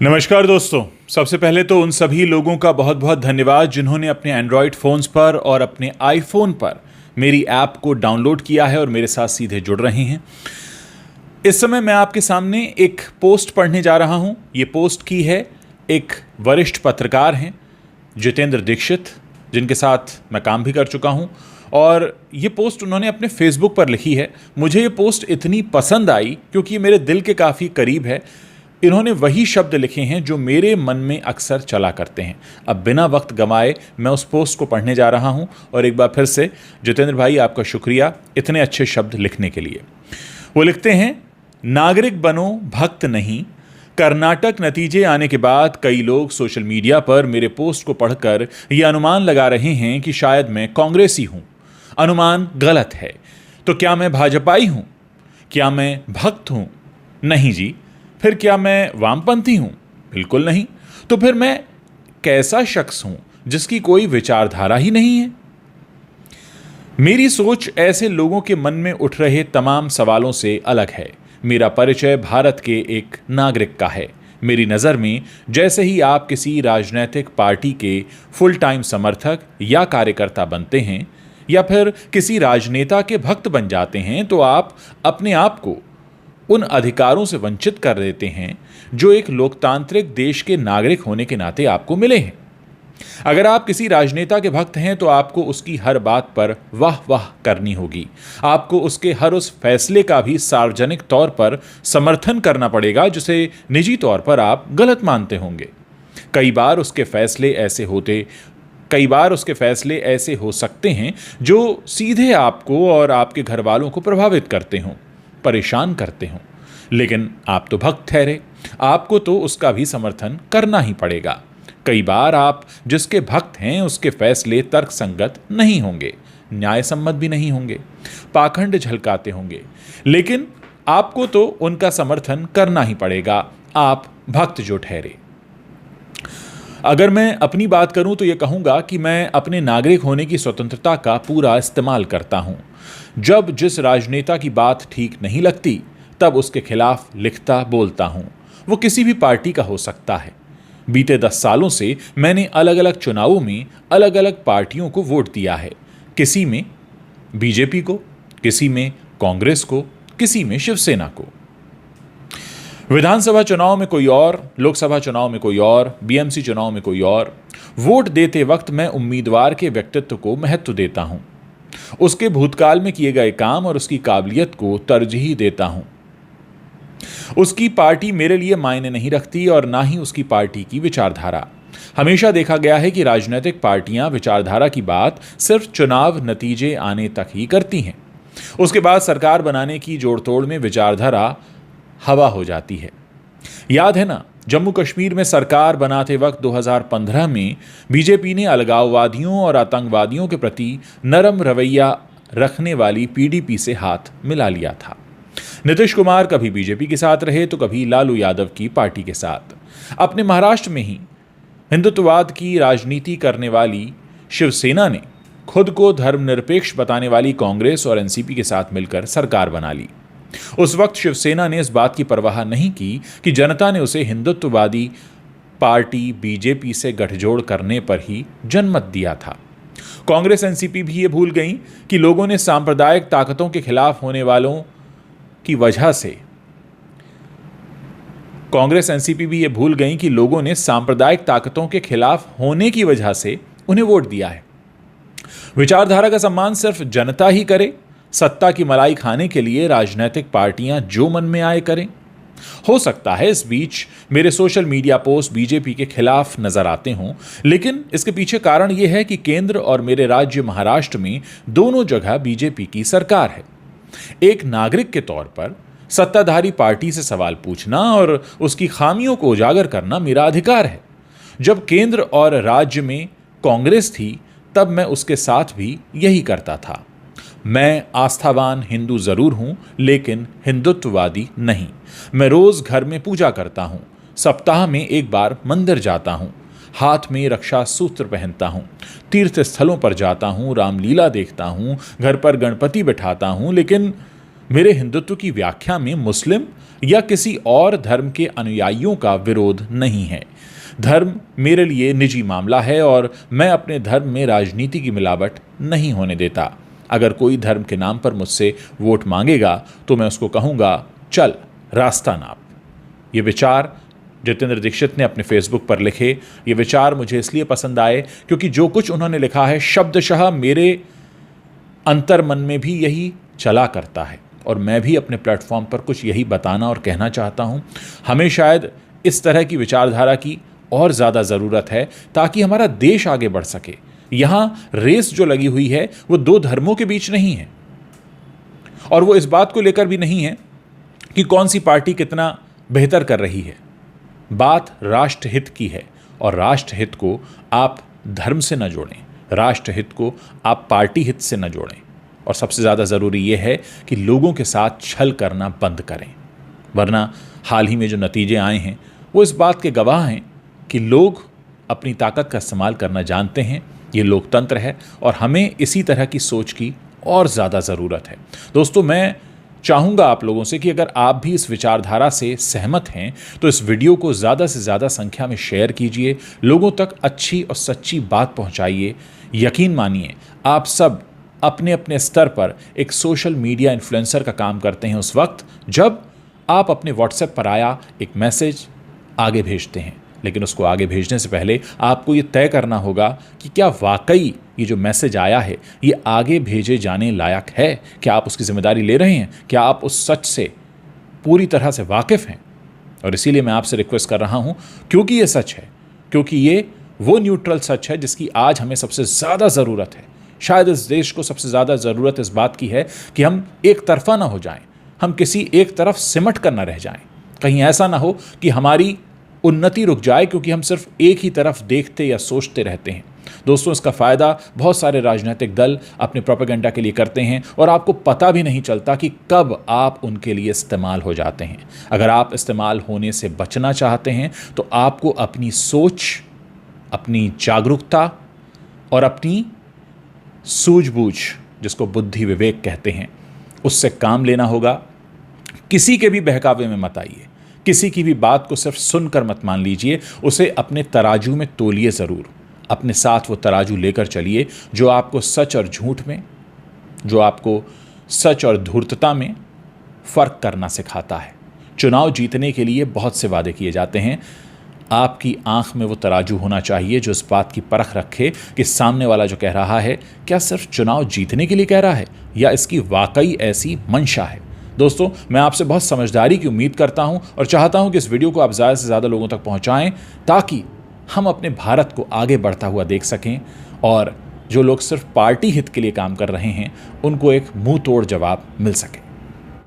नमस्कार दोस्तों। सबसे पहले तो उन सभी लोगों का बहुत बहुत धन्यवाद जिन्होंने अपने एंड्रॉयड फ़ोन्स पर और अपने आईफोन पर मेरी ऐप को डाउनलोड किया है और मेरे साथ सीधे जुड़ रहे हैं। इस समय मैं आपके सामने एक पोस्ट पढ़ने जा रहा हूं। ये पोस्ट की है एक वरिष्ठ पत्रकार हैं जितेंद्र दीक्षित, जिनके साथ मैं काम भी कर चुका हूं, और ये पोस्ट उन्होंने अपने फेसबुक पर लिखी है। मुझे ये पोस्ट इतनी पसंद आई क्योंकि ये मेरे दिल के काफ़ी करीब है। इन्होंने वही शब्द लिखे हैं जो मेरे मन में अक्सर चला करते हैं। अब बिना वक्त गंवाए मैं उस पोस्ट को पढ़ने जा रहा हूं, और एक बार फिर से जितेंद्र भाई आपका शुक्रिया इतने अच्छे शब्द लिखने के लिए। वो लिखते हैं, नागरिक बनो भक्त नहीं। कर्नाटक नतीजे आने के बाद कई लोग सोशल मीडिया पर मेरे पोस्ट को पढ़कर यह अनुमान लगा रहे हैं कि शायद मैं कांग्रेसी हूं। अनुमान गलत है। तो क्या मैं भाजपाई हूं? क्या मैं भक्त हूं? नहीं जी। फिर क्या मैं वामपंथी हूं? बिल्कुल नहीं। तो फिर मैं कैसा शख्स हूं जिसकी कोई विचारधारा ही नहीं है? मेरी सोच ऐसे लोगों के मन में उठ रहे तमाम सवालों से अलग है। मेरा परिचय भारत के एक नागरिक का है। मेरी नज़र में जैसे ही आप किसी राजनीतिक पार्टी के फुल टाइम समर्थक या कार्यकर्ता बनते हैं या फिर किसी राजनेता के भक्त बन जाते हैं, तो आप अपने आप को उन अधिकारों से वंचित कर देते हैं जो एक लोकतांत्रिक देश के नागरिक होने के नाते आपको मिले हैं। अगर आप किसी राजनेता के भक्त हैं तो आपको उसकी हर बात पर वाह वाह करनी होगी। आपको उसके हर उस फैसले का भी सार्वजनिक तौर पर समर्थन करना पड़ेगा जिसे निजी तौर पर आप गलत मानते होंगे। कई बार उसके फैसले ऐसे हो सकते हैं जो सीधे आपको और आपके घर वालों को प्रभावित करते हों, परेशान करते हों, लेकिन आप तो भक्त ठहरे, आपको तो उसका भी समर्थन करना ही पड़ेगा। कई बार आप जिसके भक्त हैं उसके फैसले तर्कसंगत नहीं होंगे, न्यायसम्मत भी नहीं होंगे, पाखंड झलकाते होंगे, लेकिन आपको तो उनका समर्थन करना ही पड़ेगा, आप भक्त जो ठहरे। अगर मैं अपनी बात करूं तो यह कहूंगा कि मैं अपने नागरिक होने की स्वतंत्रता का पूरा इस्तेमाल करता हूं। जब जिस राजनेता की बात ठीक नहीं लगती तब उसके खिलाफ लिखता बोलता हूं। वो किसी भी पार्टी का हो सकता है। बीते 10 सालों से मैंने अलग अलग चुनावों में अलग अलग पार्टियों को वोट दिया है। किसी में बीजेपी को, किसी में कांग्रेस को, किसी में शिवसेना को। विधानसभा चुनाव में कोई और, लोकसभा चुनाव में कोई और, बीएमसी चुनाव में कोई और। वोट देते वक्त मैं उम्मीदवार के व्यक्तित्व को महत्व देता हूं, उसके भूतकाल में किए गए काम और उसकी काबिलियत को तरजीह देता हूं। उसकी पार्टी मेरे लिए मायने नहीं रखती और ना ही उसकी पार्टी की विचारधारा। हमेशा देखा गया है कि राजनीतिक पार्टियां विचारधारा की बात सिर्फ चुनाव नतीजे आने तक ही करती हैं। उसके बाद सरकार बनाने की जोड़तोड़ में विचारधारा हवा हो जाती है। याद है ना, जम्मू कश्मीर में सरकार बनाते वक्त 2015 में बीजेपी ने अलगाववादियों और आतंकवादियों के प्रति नरम रवैया रखने वाली पीडीपी से हाथ मिला लिया था। नीतीश कुमार कभी बीजेपी के साथ रहे तो कभी लालू यादव की पार्टी के साथ। अपने महाराष्ट्र में ही हिंदुत्ववाद की राजनीति करने वाली शिवसेना ने खुद को धर्मनिरपेक्ष बताने वाली कांग्रेस और एनसीपी के साथ मिलकर सरकार बना ली। उस वक्त शिवसेना ने इस बात की परवाह नहीं की कि जनता ने उसे हिंदुत्ववादी पार्टी बीजेपी से गठजोड़ करने पर ही जनमत दिया था। कांग्रेस एनसीपी भी ये भूल गई कि लोगों ने सांप्रदायिक ताकतों के खिलाफ होने वालों की वजह से उन्हें वोट दिया है। विचारधारा का सम्मान सिर्फ जनता ही करे, सत्ता की मलाई खाने के लिए राजनीतिक पार्टियां जो मन में आए करें। हो सकता है इस बीच मेरे सोशल मीडिया पोस्ट बीजेपी के खिलाफ नजर आते हों, लेकिन इसके पीछे कारण यह है कि केंद्र और मेरे राज्य महाराष्ट्र में दोनों जगह बीजेपी की सरकार है। एक नागरिक के तौर पर सत्ताधारी पार्टी से सवाल पूछना और उसकी खामियों को उजागर करना मेरा अधिकार है। जब केंद्र और राज्य में कांग्रेस थी तब मैं उसके साथ भी यही करता था। मैं आस्थावान हिंदू जरूर हूं, लेकिन हिंदुत्ववादी नहीं। मैं रोज घर में पूजा करता हूं, सप्ताह में एक बार मंदिर जाता हूं, हाथ में रक्षा सूत्र पहनता हूं, तीर्थ स्थलों पर जाता हूं, रामलीला देखता हूं, घर पर गणपति बिठाता हूं, लेकिन मेरे हिंदुत्व की व्याख्या में मुस्लिम या किसी और धर्म के अनुयायियों का विरोध नहीं है। धर्म मेरे लिए निजी मामला है और मैं अपने धर्म में राजनीति की मिलावट नहीं होने देता। अगर कोई धर्म के नाम पर मुझसे वोट मांगेगा तो मैं उसको कहूँगा, चल रास्ता नाप। ये विचार जितेंद्र दीक्षित ने अपने फेसबुक पर लिखे। ये विचार मुझे इसलिए पसंद आए क्योंकि जो कुछ उन्होंने लिखा है शब्दशः मेरे अंतर मन में भी यही चला करता है और मैं भी अपने प्लेटफॉर्म पर कुछ यही बताना और कहना चाहता हूँ। हमें शायद इस तरह की विचारधारा की और ज़्यादा ज़रूरत है ताकि हमारा देश आगे बढ़ सके। यहाँ रेस जो लगी हुई है वो दो धर्मों के बीच नहीं है और वो इस बात को लेकर भी नहीं है कि कौन सी पार्टी कितना बेहतर कर रही है। बात राष्ट्रहित की है और राष्ट्रहित को आप धर्म से न जोड़ें, राष्ट्रहित को आप पार्टी हित से न जोड़ें और सबसे ज़्यादा ज़रूरी यह है कि लोगों के साथ छल करना बंद करें। वरना हाल ही में जो नतीजे आए हैं वो इस बात के गवाह हैं कि लोग अपनी ताकत का इस्तेमाल करना जानते हैं। ये लोकतंत्र है और हमें इसी तरह की सोच की और ज़्यादा ज़रूरत है। दोस्तों, मैं चाहूँगा आप लोगों से कि अगर आप भी इस विचारधारा से सहमत हैं तो इस वीडियो को ज़्यादा से ज़्यादा संख्या में शेयर कीजिए, लोगों तक अच्छी और सच्ची बात पहुँचाइए। यकीन मानिए, आप सब अपने अपने स्तर पर एक सोशल मीडिया इन्फ्लुएंसर का काम करते हैं उस वक्त जब आप अपने व्हाट्सएप पर आया एक मैसेज आगे भेजते हैं, लेकिन उसको आगे भेजने से पहले आपको ये तय करना होगा कि क्या वाकई ये जो मैसेज आया है ये आगे भेजे जाने लायक है। क्या आप उसकी जिम्मेदारी ले रहे हैं? क्या आप उस सच से पूरी तरह से वाकिफ़ हैं? और इसीलिए मैं आपसे रिक्वेस्ट कर रहा हूँ, क्योंकि ये सच है, क्योंकि ये वो न्यूट्रल सच है जिसकी आज हमें सबसे ज़्यादा ज़रूरत है। शायद इस देश को सबसे ज़्यादा ज़रूरत इस बात की है कि हम एक तरफा ना हो जाएं, हम किसी एक तरफ सिमट कर ना रह जाएं। कहीं ऐसा ना हो कि हमारी उन्नति रुक जाए क्योंकि हम सिर्फ एक ही तरफ देखते या सोचते रहते हैं। दोस्तों, इसका फ़ायदा बहुत सारे राजनीतिक दल अपने प्रोपेगेंडा के लिए करते हैं और आपको पता भी नहीं चलता कि कब आप उनके लिए इस्तेमाल हो जाते हैं। अगर आप इस्तेमाल होने से बचना चाहते हैं तो आपको अपनी सोच, अपनी जागरूकता और अपनी सूझबूझ, जिसको बुद्धि विवेक कहते हैं, उससे काम लेना होगा। किसी के भी बहकावे में मत आइए, किसी की भी बात को सिर्फ सुनकर मत मान लीजिए, उसे अपने तराजू में तोलिए ज़रूर। अपने साथ वो तराजू लेकर चलिए जो आपको सच और झूठ में, जो आपको सच और धूर्तता में फ़र्क करना सिखाता है। चुनाव जीतने के लिए बहुत से वादे किए जाते हैं। आपकी आंख में वो तराजू होना चाहिए जो इस बात की परख रखे कि सामने वाला जो कह रहा है क्या सिर्फ चुनाव जीतने के लिए कह रहा है या इसकी वाकई ऐसी मंशा है। दोस्तों, मैं आपसे बहुत समझदारी की उम्मीद करता हूं और चाहता हूं कि इस वीडियो को आप ज़्यादा से ज़्यादा लोगों तक पहुंचाएं ताकि हम अपने भारत को आगे बढ़ता हुआ देख सकें और जो लोग सिर्फ पार्टी हित के लिए काम कर रहे हैं उनको एक मुंह तोड़ जवाब मिल सके।